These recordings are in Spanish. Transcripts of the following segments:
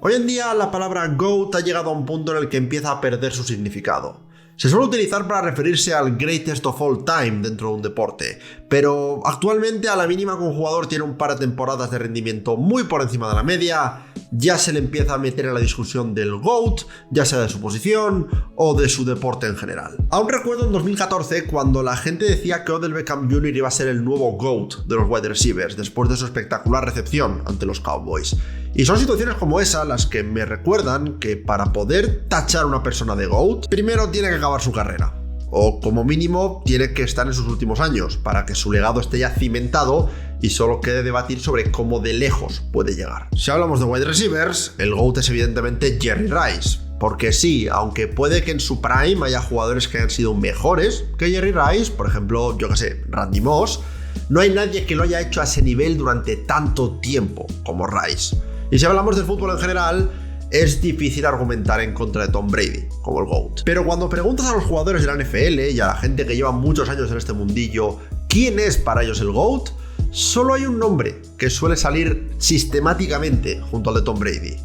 Hoy en día la palabra GOAT ha llegado a un punto en el que empieza a perder su significado. Se suele utilizar para referirse al greatest of all time dentro de un deporte, pero actualmente a la mínima que un jugador tiene un par de temporadas de rendimiento muy por encima de la media, ya se le empieza a meter en la discusión del GOAT, ya sea de su posición o de su deporte en general. Aún recuerdo en 2014 cuando la gente decía que Odell Beckham Jr. iba a ser el nuevo GOAT de los wide receivers después de su espectacular recepción ante los Cowboys. Y son situaciones como esa las que me recuerdan que para poder tachar a una persona de GOAT, primero tiene que acabar su carrera. O como mínimo tiene que estar en sus últimos años para que su legado esté ya cimentado y solo quede debatir sobre cómo de lejos puede llegar. Si hablamos de wide receivers, el GOAT es evidentemente Jerry Rice. Porque sí, aunque puede que en su prime haya jugadores que hayan sido mejores que Jerry Rice, por ejemplo, yo que sé, Randy Moss, no hay nadie que lo haya hecho a ese nivel durante tanto tiempo como Rice. Y si hablamos del fútbol en general, es difícil argumentar en contra de Tom Brady como el GOAT. Pero cuando preguntas a los jugadores de la NFL y a la gente que lleva muchos años en este mundillo quién es para ellos el GOAT, solo hay un nombre que suele salir sistemáticamente junto al de Tom Brady.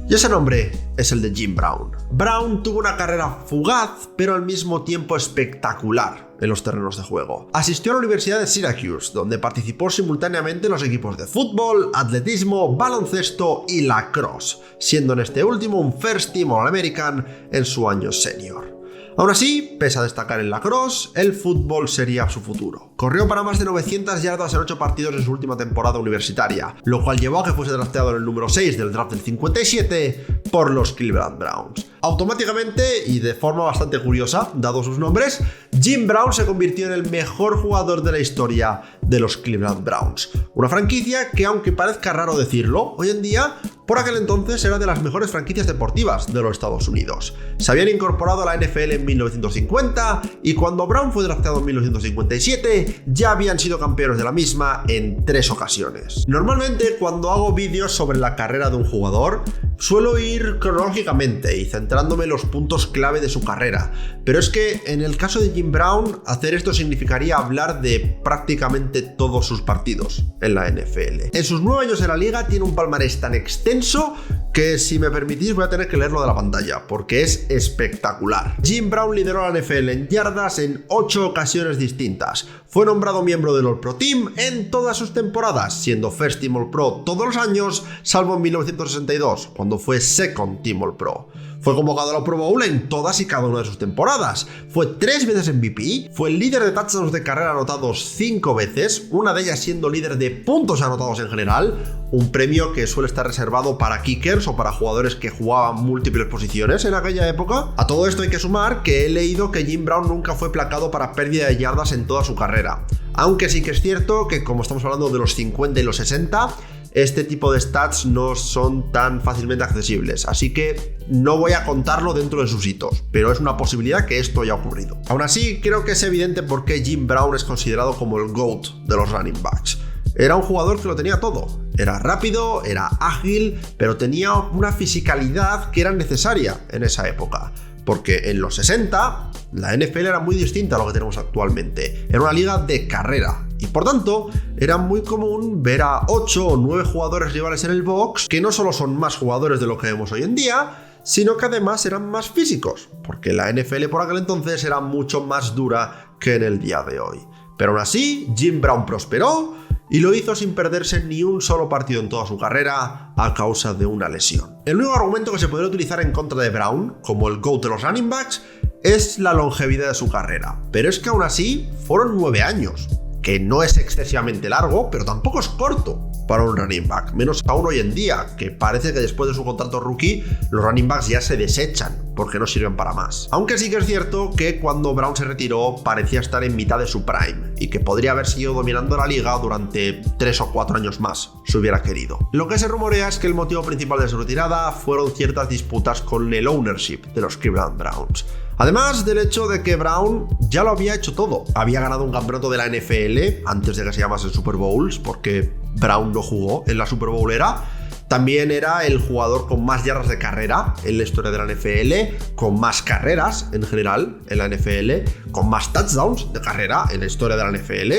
Y ese nombre es el de Jim Brown. Brown tuvo una carrera fugaz, pero al mismo tiempo espectacular en los terrenos de juego. Asistió a la Universidad de Syracuse, donde participó simultáneamente en los equipos de fútbol, atletismo, baloncesto y lacrosse, siendo en este último un First Team All-American en su año senior. Aún así, pese a destacar en lacrosse, el fútbol sería su futuro. Corrió para más de 900 yardas en 8 partidos en su última temporada universitaria, lo cual llevó a que fuese drafteado en el número 6 del draft del 57 por los Cleveland Browns. Automáticamente, y de forma bastante curiosa, dados sus nombres, Jim Brown se convirtió en el mejor jugador de la historia de los Cleveland Browns. Una franquicia que, aunque parezca raro decirlo, hoy en día, por aquel entonces era de las mejores franquicias deportivas de los Estados Unidos. Se habían incorporado a la NFL en 1950 y cuando Brown fue drafteado en 1957 ya habían sido campeones de la misma en 3 ocasiones. Normalmente cuando hago vídeos sobre la carrera de un jugador suelo ir cronológicamente y centrándome en los puntos clave de su carrera, pero es que en el caso de Jim Brown hacer esto significaría hablar de prácticamente todos sus partidos en la NFL. En sus 9 años en la liga tiene un palmarés tan extenso que si me permitís voy a tener que leerlo de la pantalla porque es espectacular. Jim Brown lideró a la NFL en yardas en 8 ocasiones distintas. Fue nombrado miembro del All-Pro Team en todas sus temporadas, siendo First Team All-Pro todos los años, salvo en 1962, cuando fue Second Team All-Pro. Fue convocado a la Pro Bowl en todas y cada una de sus temporadas. Fue 3 veces MVP, fue el líder de touchdowns de carrera anotados 5 veces, una de ellas siendo líder de puntos anotados en general, un premio que suele estar reservado para kickers o para jugadores que jugaban múltiples posiciones en aquella época. A todo esto hay que sumar que he leído que Jim Brown nunca fue placado para pérdida de yardas en toda su carrera. Aunque sí que es cierto que como estamos hablando de los 50 y los 60, este tipo de stats no son tan fácilmente accesibles, así que no voy a contarlo dentro de sus hitos, pero es una posibilidad que esto haya ocurrido. Aún así, creo que es evidente por qué Jim Brown es considerado como el GOAT de los running backs. Era un jugador que lo tenía todo. Era rápido, era ágil, pero tenía una fisicalidad que era necesaria en esa época. Porque en los 60, la NFL era muy distinta a lo que tenemos actualmente. Era una liga de carrera. Y por tanto, era muy común ver a 8 o 9 jugadores rivales en el box, que no solo son más jugadores de lo que vemos hoy en día, sino que además eran más físicos. Porque la NFL por aquel entonces era mucho más dura que en el día de hoy. Pero aún así, Jim Brown prosperó y lo hizo sin perderse ni un solo partido en toda su carrera a causa de una lesión. El único argumento que se podría utilizar en contra de Brown, como el GOAT de los running backs, es la longevidad de su carrera. Pero es que aún así fueron 9 años, que no es excesivamente largo, pero tampoco es corto para un running back, menos aún hoy en día, que parece que después de su contrato rookie, los running backs ya se desechan porque no sirven para más. Aunque sí que es cierto que cuando Brown se retiró parecía estar en mitad de su prime y que podría haber seguido dominando la liga durante 3 o 4 años más, si hubiera querido. Lo que se rumorea es que el motivo principal de su retirada fueron ciertas disputas con el ownership de los Cleveland Browns. Además del hecho de que Brown ya lo había hecho todo. Había ganado un campeonato de la NFL antes de que se llamase Super Bowls, porque Brown no jugó en la Super Bowl era. También era el jugador con más yardas de carrera en la historia de la NFL, con más carreras en general en la NFL, con más touchdowns de carrera en la historia de la NFL.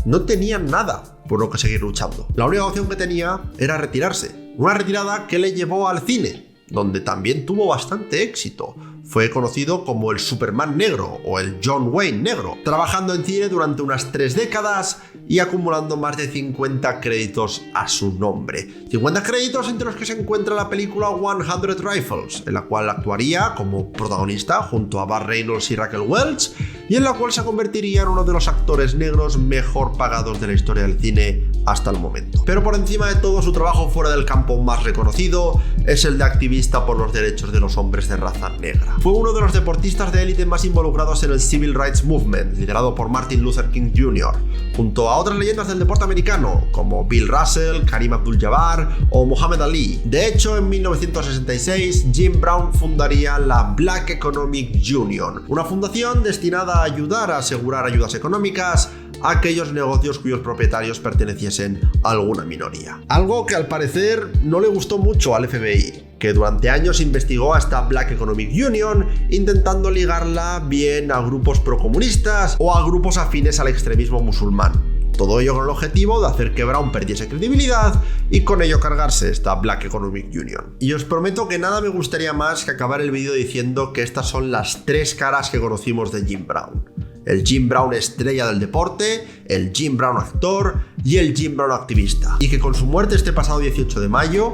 No tenía nada por lo que seguir luchando. La única opción que tenía era retirarse. Una retirada que le llevó al cine, donde también tuvo bastante éxito. Fue conocido como el Superman negro o el John Wayne negro, trabajando en cine durante unas 3 décadas y acumulando más de 50 créditos a su nombre. 50 créditos entre los que se encuentra la película 100 Rifles, en la cual actuaría como protagonista junto a Burt Reynolds y Raquel Welch, y en la cual se convertiría en uno de los actores negros mejor pagados de la historia del cine hasta el momento. Pero por encima de todo, su trabajo fuera del campo más reconocido es el de activista por los derechos de los hombres de raza negra. Fue uno de los deportistas de élite más involucrados en el Civil Rights Movement, liderado por Martin Luther King Jr., junto a otras leyendas del deporte americano, como Bill Russell, Kareem Abdul-Jabbar o Muhammad Ali. De hecho, en 1966, Jim Brown fundaría la Black Economic Union, una fundación destinada a ayudar a asegurar ayudas económicas a aquellos negocios cuyos propietarios perteneciesen a alguna minoría. Algo que al parecer no le gustó mucho al FBI, que durante años investigó a esta Black Economic Union intentando ligarla bien a grupos procomunistas o a grupos afines al extremismo musulmán. Todo ello con el objetivo de hacer que Brown perdiese credibilidad y con ello cargarse esta Black Economic Union. Y os prometo que nada me gustaría más que acabar el vídeo diciendo que estas son las 3 caras que conocimos de Jim Brown. El Jim Brown estrella del deporte, el Jim Brown actor y el Jim Brown activista. Y que con su muerte este pasado 18 de mayo,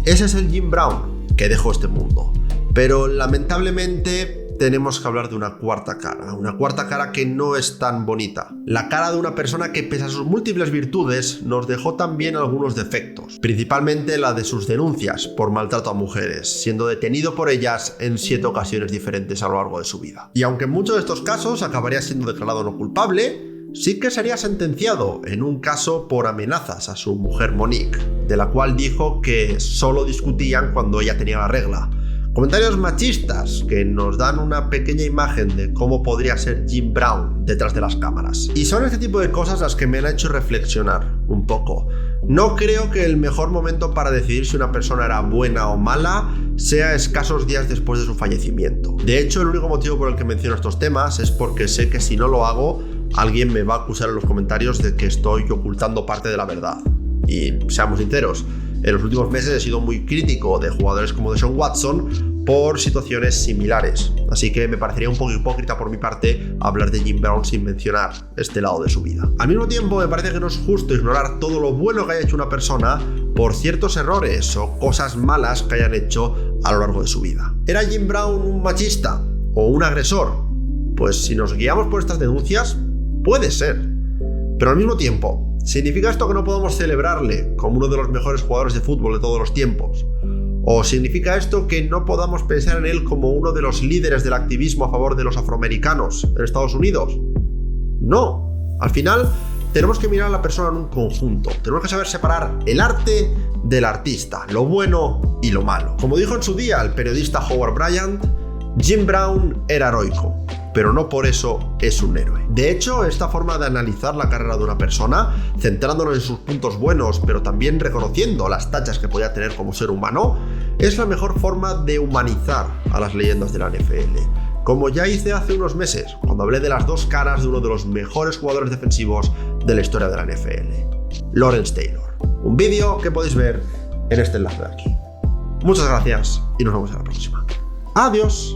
ese es el Jim Brown que dejó este mundo. Pero lamentablemente tenemos que hablar de una cuarta cara que no es tan bonita. La cara de una persona que, pese a sus múltiples virtudes, nos dejó también algunos defectos, principalmente la de sus denuncias por maltrato a mujeres, siendo detenido por ellas en 7 ocasiones diferentes a lo largo de su vida. Y aunque en muchos de estos casos acabaría siendo declarado no culpable, sí que sería sentenciado en un caso por amenazas a su mujer Monique, de la cual dijo que solo discutían cuando ella tenía la regla. Comentarios machistas que nos dan una pequeña imagen de cómo podría ser Jim Brown detrás de las cámaras. Y son este tipo de cosas las que me han hecho reflexionar un poco. No creo que el mejor momento para decidir si una persona era buena o mala sea escasos días después de su fallecimiento. De hecho, el único motivo por el que menciono estos temas es porque sé que si no lo hago, alguien me va a acusar en los comentarios de que estoy ocultando parte de la verdad. Y seamos sinceros, en los últimos meses he sido muy crítico de jugadores como Deshaun Watson por situaciones similares, así que me parecería un poco hipócrita por mi parte hablar de Jim Brown sin mencionar este lado de su vida. Al mismo tiempo, me parece que no es justo ignorar todo lo bueno que haya hecho una persona por ciertos errores o cosas malas que hayan hecho a lo largo de su vida. ¿Era Jim Brown un machista o un agresor? Pues si nos guiamos por estas denuncias, puede ser. Pero al mismo tiempo, ¿significa esto que no podamos celebrarle como uno de los mejores jugadores de fútbol de todos los tiempos? ¿O significa esto que no podamos pensar en él como uno de los líderes del activismo a favor de los afroamericanos en Estados Unidos? No. Al final, tenemos que mirar a la persona en un conjunto. Tenemos que saber separar el arte del artista, lo bueno y lo malo. Como dijo en su día el periodista Howard Bryant, Jim Brown era heroico, pero no por eso es un héroe. De hecho, esta forma de analizar la carrera de una persona, centrándonos en sus puntos buenos, pero también reconociendo las tachas que podía tener como ser humano, es la mejor forma de humanizar a las leyendas de la NFL. Como ya hice hace unos meses, cuando hablé de las 2 caras de uno de los mejores jugadores defensivos de la historia de la NFL, Lawrence Taylor. Un vídeo que podéis ver en este enlace de aquí. Muchas gracias y nos vemos en la próxima. Adiós.